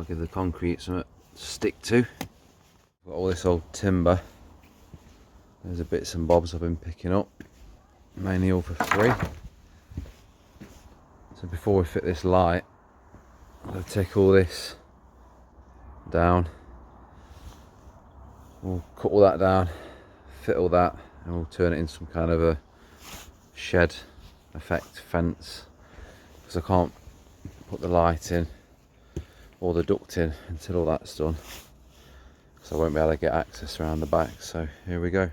Give the concrete something to stick to. Got all this old timber. There's the bits and bobs I've been picking up, mainly all for free. So before we fit this light, I'll take all this down. We'll cut all that down, fit all that, and we'll turn it into some kind of a shed effect fence, because I can't put the light in or the duct in until all that's done, so I won't be able to get access around the back. So here we go.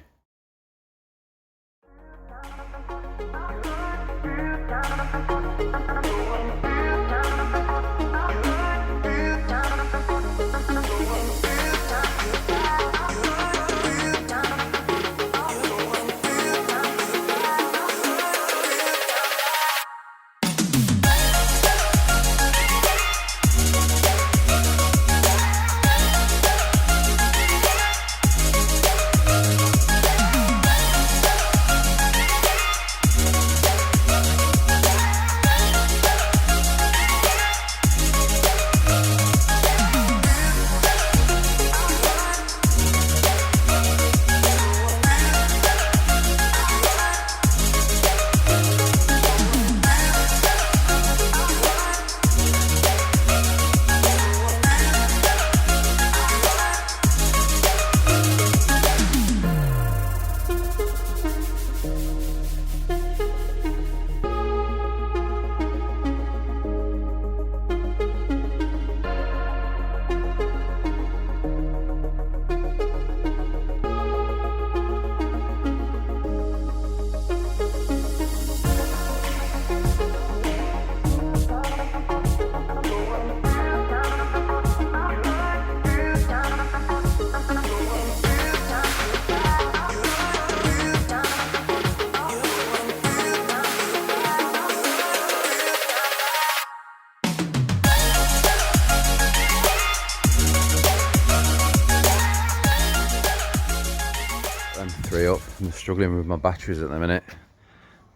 battery up. I'm struggling with my batteries at the minute.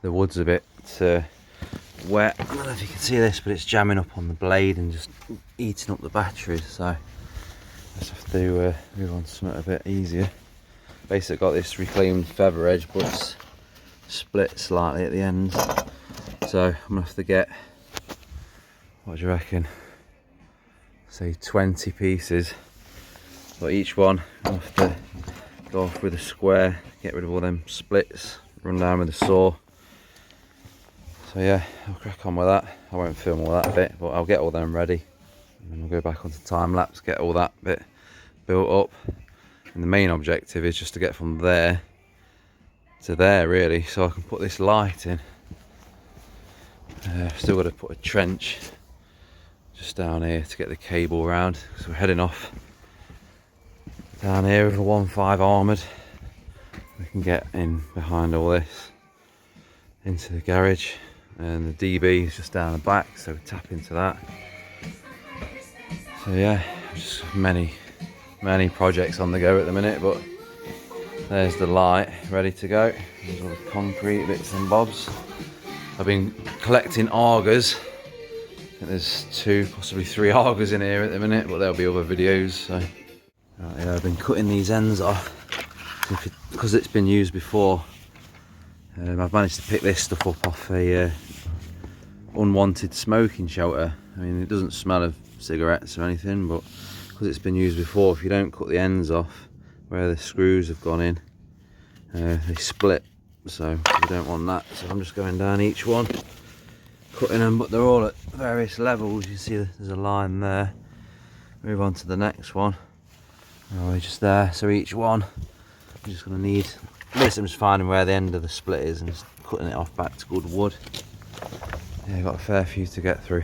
The wood's a bit wet. I don't know if you can see this, but it's jamming up on the blade and just eating up the batteries, so I just have to move on to something a bit easier. Basically got this reclaimed feather edge, but it's split slightly at the end, so I'm gonna have to get, what do you reckon, say 20 pieces, but each one I have to go off with a square, get rid of all them splits, run down with a saw. So yeah, I'll crack on with that. I won't film all that bit, but I'll get all them ready and then we'll go back onto time lapse, get all that bit built up. And the main objective is just to get from there to there really, so I can put this light in. Still got to put a trench just down here to get the cable around, so we're heading off down here with a 1.5 armoured. We can get in behind all this into the garage, and the DB is just down the back, so we tap into that. So yeah, just many projects on the go at the minute, but there's the light ready to go. There's all the concrete bits and bobs. I've been collecting augers. I think there's 2, possibly 3 augers in here at the minute, but there'll be other videos. So right, yeah, I've been cutting these ends off because it's been used before. I've managed to pick this stuff up off a unwanted smoking shelter. I mean, it doesn't smell of cigarettes or anything, but because it's been used before, if you don't cut the ends off where the screws have gone in, they split, so we don't want that. So I'm just going down each one, cutting them, but they're all at various levels. You can see there's a line there. Move on to the next one. Oh, we're just there, so each one I'm just going to need this. I'm just finding where the end of the split is and just cutting it off back to good wood. Yeah, got a fair few to get through.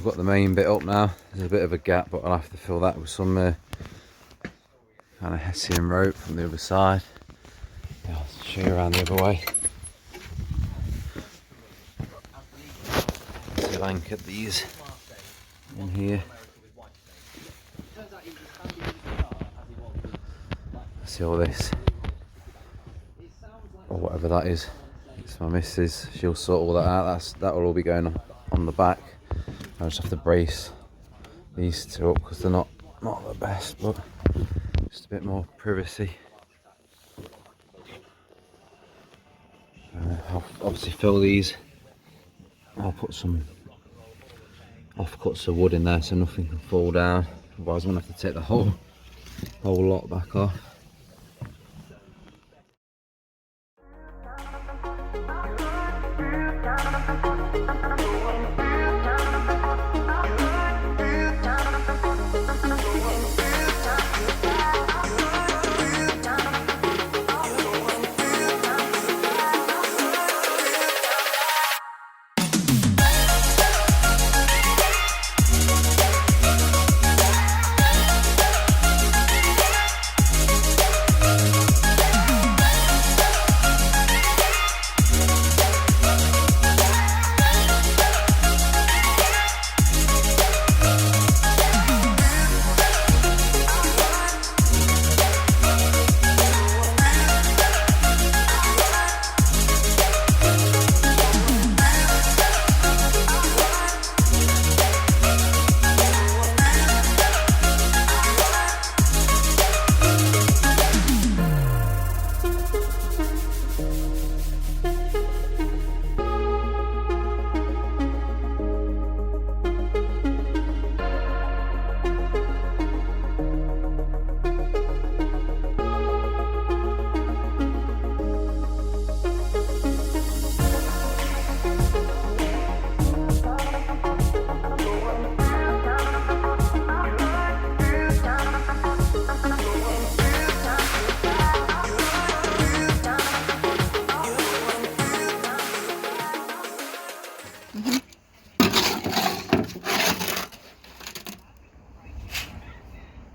got the main bit up now. There's a bit of a gap, but I'll have to fill that with some kind of Hessian rope from the other side. Yeah, I'll show you around the other way. So I'll anchor these in here. See all this, or whatever that is. It's my missus. She'll sort all that out. That will all be going on the back. I just have to brace these two up because they're not the best, but just a bit more privacy. I'll obviously fill these. I'll put some offcuts of wood in there so nothing can fall down. Otherwise I'm gonna have to take the whole lot back off.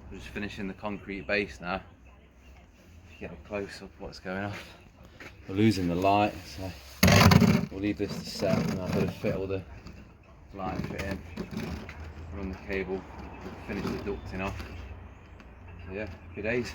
We're just finishing the concrete base now. If you get a close up what's going on. We're losing the light, so we'll leave this to set and I've got to fit all the light fit in, run the cable, finish the ducting off. So yeah, a few days.